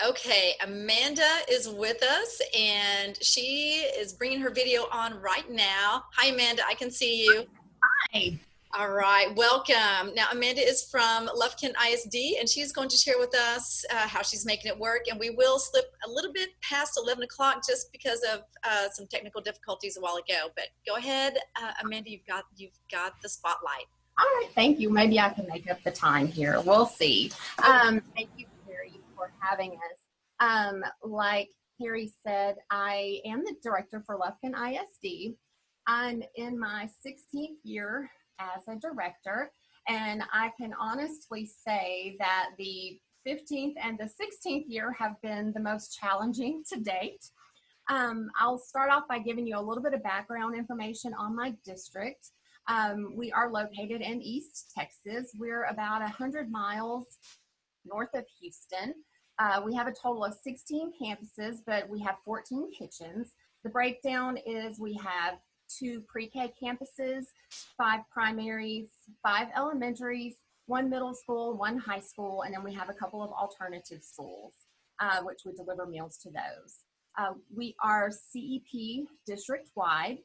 Okay, Amanda is with us and she is bringing her video on right now. Hi, Amanda, I can see you. Hi. All right, welcome. Now, Amanda is from Lufkin ISD and she's going to share with us how she's making it work. And we will slip a little bit past 11 o'clock just because of some technical difficulties a while ago. But go ahead, Amanda, you've got the spotlight. All right, thank you. Maybe I can make up the time here. We'll see. Thank you, Carrie, for having us. Like Carrie said, I am the director for Lufkin ISD. I'm in my 16th year as a director, and I can honestly say that the 15th and the 16th year have been the most challenging to date. I'll start off by giving you a little bit of background information on my district. We are located in East Texas. We're about 100 miles north of Houston. We have a total of 16 campuses, but we have 14 kitchens. The breakdown is we have 2 pre-K campuses, 5 primaries, 5 elementaries, 1 middle school, 1 high school, and then we have a couple of alternative schools, which we deliver meals to those. We are CEP district-wide,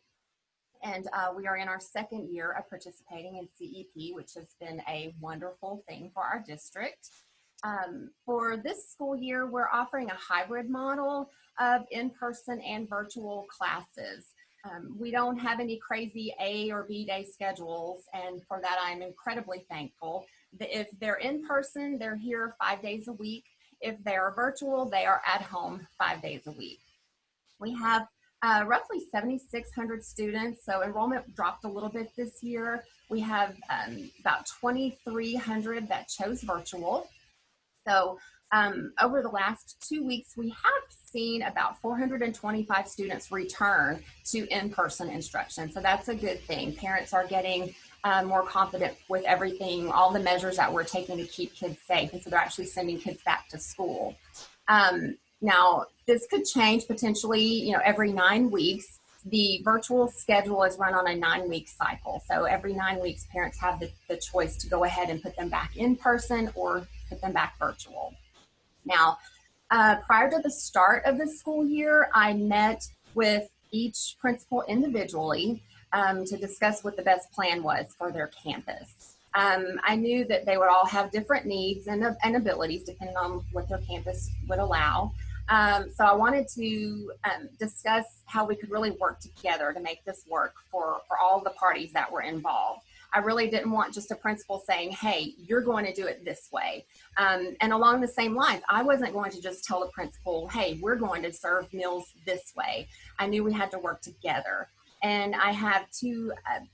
and we are in our 2nd year of participating in CEP, which has been a wonderful thing for our district. For this school year, we're offering a hybrid model of in-person and virtual classes. We don't have any crazy A or B day schedules, and for that I'm incredibly thankful. If they're in person, they're here 5 days a week. If they're virtual, they are at home 5 days a week. We have roughly 7,600 students, so enrollment dropped a little bit this year. We have about 2,300 that chose virtual. So over the last 2 weeks, we have seen about 425 students return to in-person instruction. So that's a good thing. Parents are getting more confident with everything, all the measures that we're taking to keep kids safe. And so they're actually sending kids back to school. Now, this could change potentially, every 9 weeks. The virtual schedule is run on a 9-week cycle. So every 9 weeks, parents have the choice to go ahead and put them back in person or put them back virtual. Now, prior to the start of the school year, I met with each principal individually to discuss what the best plan was for their campus. I knew that they would all have different needs and abilities depending on what their campus would allow. So I wanted to discuss how we could really work together to make this work for all the parties that were involved. I really didn't want just a principal saying, hey, you're going to do it this way. And along the same lines, I wasn't going to just tell the principal, hey, we're going to serve meals this way. I knew we had to work together. And I have 2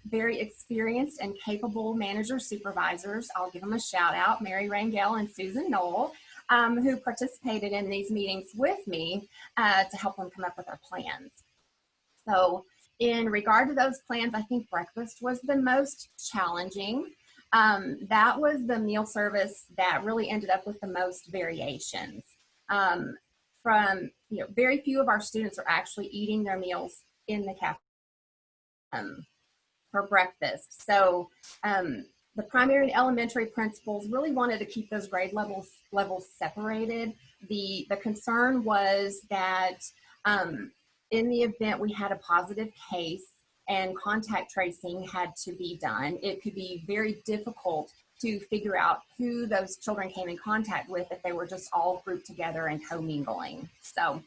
very experienced and capable manager supervisors. I'll give them a shout out, Mary Rangel and Susan Knoll, who participated in these meetings with me to help them come up with our plans. So in regard to those plans, I think breakfast was the most challenging. That was the meal service that really ended up with the most variations. From, very few of our students are actually eating their meals in the cafeteria for breakfast. So the primary and elementary principals really wanted to keep those grade levels separated. The concern was that in the event we had a positive case and contact tracing had to be done, it could be very difficult to figure out who those children came in contact with if they were just all grouped together and commingling. So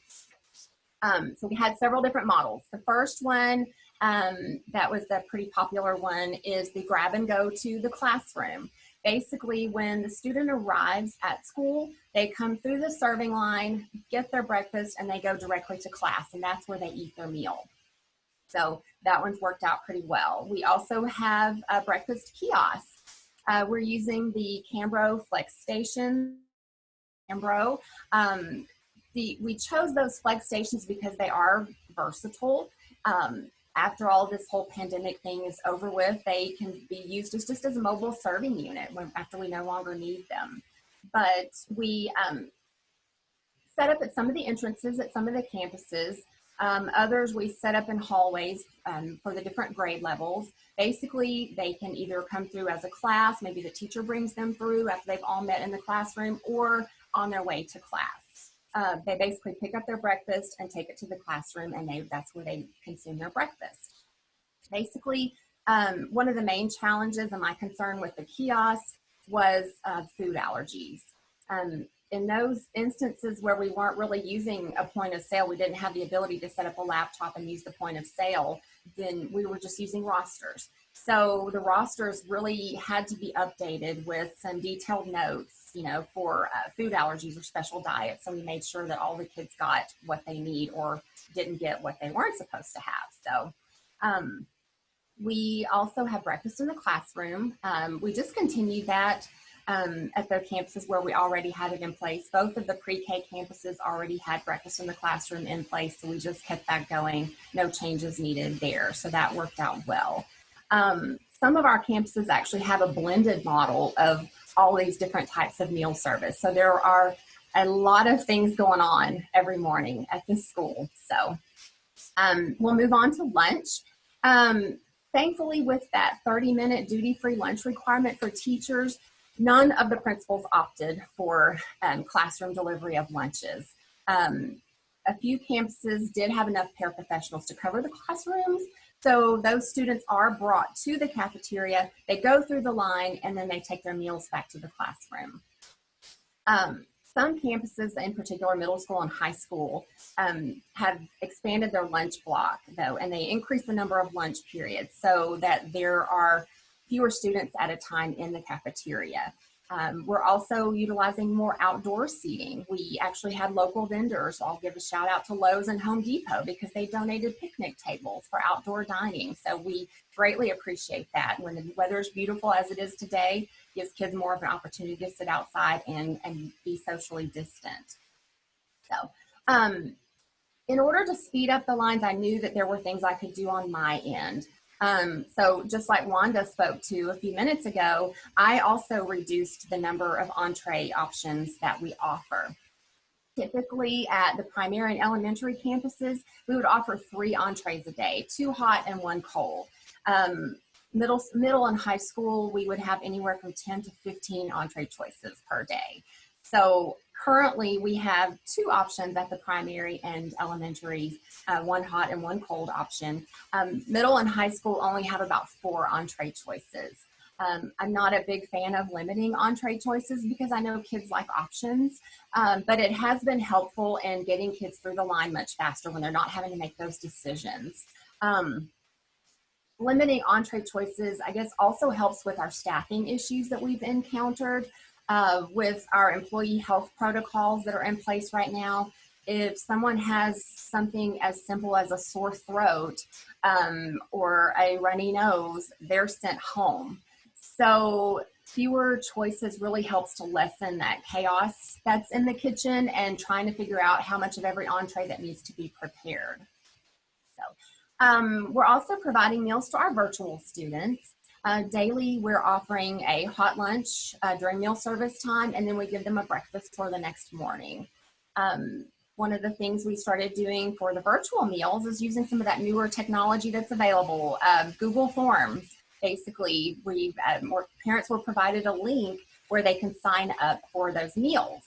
we had several different models. The first one, that was the pretty popular one, is the grab and go to the classroom. Basically, when the student arrives at school, they come through the serving line, get their breakfast, and they go directly to class, and that's where they eat their meal. So that one's worked out pretty well. We also have a breakfast kiosk. We're using the Cambro Flex Station. Cambro. We chose those flex stations because they are versatile. After all this whole pandemic thing is over with, they can be used just as a mobile serving unit after we no longer need them. But we set up at some of the entrances at some of the campuses. Others we set up in hallways for the different grade levels. Basically, they can either come through as a class, maybe the teacher brings them through after they've all met in the classroom, or on their way to class. They basically pick up their breakfast and take it to the classroom, and that's where they consume their breakfast. Basically, one of the main challenges and my concern with the kiosk was food allergies. In those instances where we weren't really using a point of sale, we didn't have the ability to set up a laptop and use the point of sale, then we were just using rosters. So the rosters really had to be updated with some detailed notes, for food allergies or special diets. So we made sure that all the kids got what they need or didn't get what they weren't supposed to have. So we also have breakfast in the classroom. We discontinued that at the campuses where we already had it in place. Both of the pre-K campuses already had breakfast in the classroom in place, so we just kept that going. No changes needed there, so that worked out well. Some of our campuses actually have a blended model of all these different types of meal service. So there are a lot of things going on every morning at this school. So we'll move on to lunch. Thankfully, with that 30-minute duty-free lunch requirement for teachers, none of the principals opted for classroom delivery of lunches. A few campuses did have enough paraprofessionals to cover the classrooms, so those students are brought to the cafeteria, they go through the line, and then they take their meals back to the classroom. Some campuses, in particular middle school and high school, have expanded their lunch block, though, and they increase the number of lunch periods so that there are fewer students at a time in the cafeteria. We're also utilizing more outdoor seating. We actually had local vendors. I'll give a shout out to Lowe's and Home Depot because they donated picnic tables for outdoor dining. So we greatly appreciate that. When the weather is beautiful as it is today, it gives kids more of an opportunity to sit outside and be socially distant. So in order to speed up the lines, I knew that there were things I could do on my end. So just like Wanda spoke to a few minutes ago, I also reduced the number of entree options that we offer. Typically at the primary and elementary campuses, we would offer 3 entrees a day, 2 hot and 1 cold. Middle and high school, we would have anywhere from 10 to 15 entree choices per day. So currently we have 2 options at the primary and elementary, 1 hot and 1 cold option. Middle and high school only have about 4 entree choices. I'm not a big fan of limiting entree choices because I know kids like options, but it has been helpful in getting kids through the line much faster when they're not having to make those decisions. Limiting entree choices, I guess, also helps with our staffing issues that we've encountered. With our employee health protocols that are in place right now. If someone has something as simple as a sore throat or a runny nose, they're sent home. So fewer choices really helps to lessen that chaos that's in the kitchen and trying to figure out how much of every entree that needs to be prepared. So we're also providing meals to our virtual students. Daily, we're offering a hot lunch during meal service time, and then we give them a breakfast for the next morning. One of the things we started doing for the virtual meals is using some of that newer technology that's available. Google Forms, basically, parents were provided a link where they can sign up for those meals.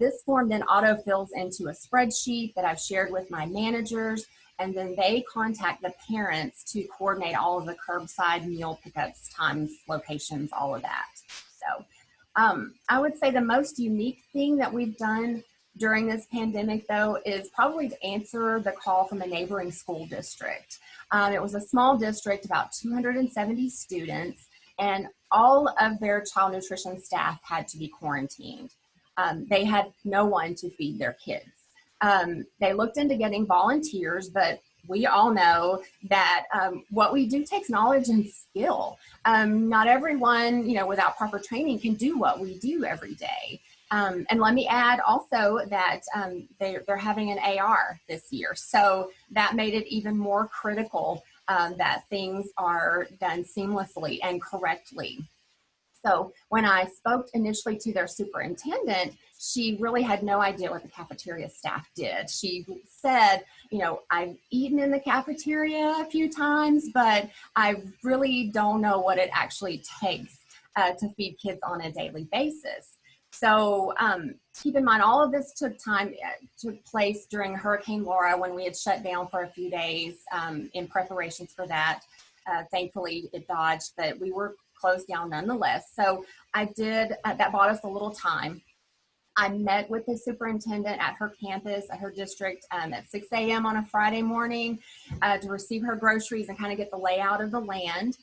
This form then auto-fills into a spreadsheet that I've shared with my managers, and then they contact the parents to coordinate all of the curbside meal pickups, times, locations, all of that. So I would say the most unique thing that we've done during this pandemic, though, is probably to answer the call from a neighboring school district. It was a small district, about 270 students, and all of their child nutrition staff had to be quarantined. They had no one to feed their kids. They looked into getting volunteers, but we all know that what we do takes knowledge and skill. Not everyone, without proper training can do what we do every day. And let me add also that they're having an AR this year. So that made it even more critical that things are done seamlessly and correctly. So when I spoke initially to their superintendent, she really had no idea what the cafeteria staff did. She said, I've eaten in the cafeteria a few times, but I really don't know what it actually takes to feed kids on a daily basis. So keep in mind, all of this took place during Hurricane Laura, when we had shut down for a few days in preparations for that. Thankfully, it dodged, but we were closed down nonetheless. So that bought us a little time. I met with the superintendent at her campus, at her district, at 6 a.m. on a Friday morning to receive her groceries and kind of get the layout of the land.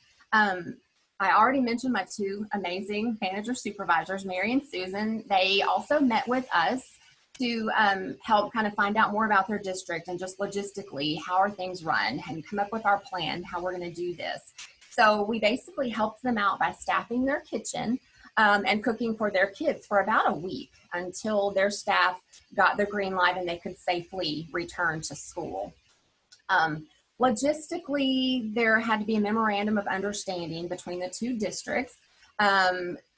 I already mentioned my two amazing manager supervisors, Mary and Susan. They also met with us to help kind of find out more about their district and just logistically, how are things run, and come up with our plan, how we're going to do this. So we basically helped them out by staffing their kitchen and cooking for their kids for about a week until their staff got the green light and they could safely return to school. Logistically, there had to be a memorandum of understanding between the two districts.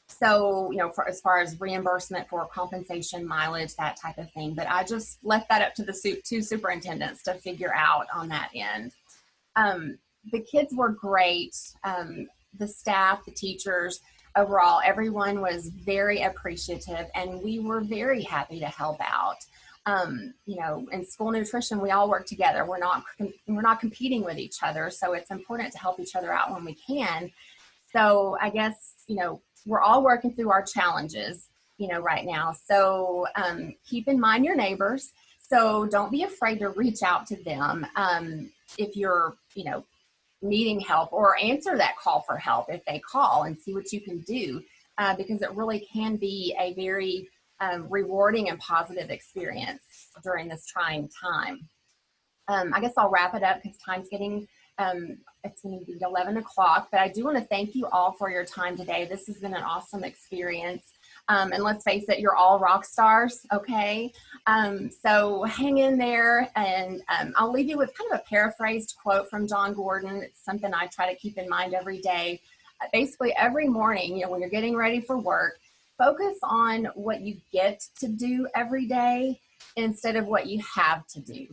So, as far as reimbursement for compensation, mileage, that type of thing. But I just left that up to the two superintendents to figure out on that end. The kids were great. The staff, the teachers, overall, everyone was very appreciative, and we were very happy to help out. In school nutrition, we all work together. We're not competing with each other, so it's important to help each other out when we can. So I guess, we're all working through our challenges, right now. So keep in mind your neighbors. So don't be afraid to reach out to them if you're, needing help, or answer that call for help if they call, and see what you can do, because it really can be a very rewarding and positive experience during this trying time. I guess I'll wrap it up because time's getting, it's going to be 11 o'clock, but I do want to thank you all for your time today. This has been an awesome experience. And let's face it, you're all rock stars, okay? So hang in there, and I'll leave you with kind of a paraphrased quote from John Gordon. It's something I try to keep in mind every day. Basically, every morning, when you're getting ready for work, focus on what you get to do every day instead of what you have to do,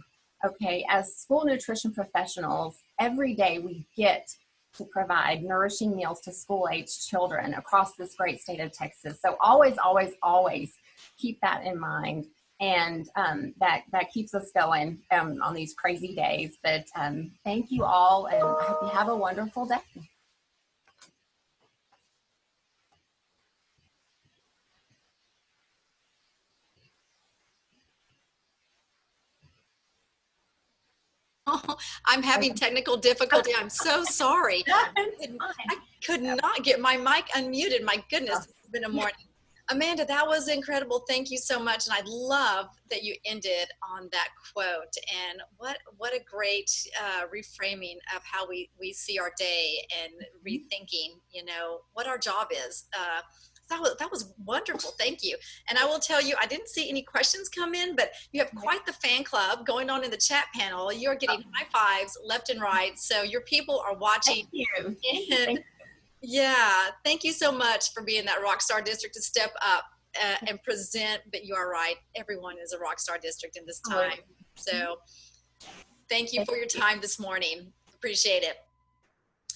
okay? As school nutrition professionals, every day we get to provide nourishing meals to school-aged children across this great state of Texas. So always, always, always keep that in mind. And that keeps us going on these crazy days. But thank you all, and I hope you have a wonderful day. I'm having technical difficulty. I'm so sorry. I could not get my mic unmuted. My goodness, it's been a morning. Amanda, that was incredible. Thank you so much. And I love that you ended on that quote. And what a great reframing of how we see our day, and rethinking, what our job is. That was wonderful. Thank you. And I will tell you, I didn't see any questions come in, but you have quite the fan club going on in the chat panel. You're getting high fives left and right. So your people are watching. Thank you. And yeah, thank you so much for being that Rockstar District to step up and present. But you are right. Everyone is a Rockstar District in this time. So thank you for your time this morning. Appreciate it.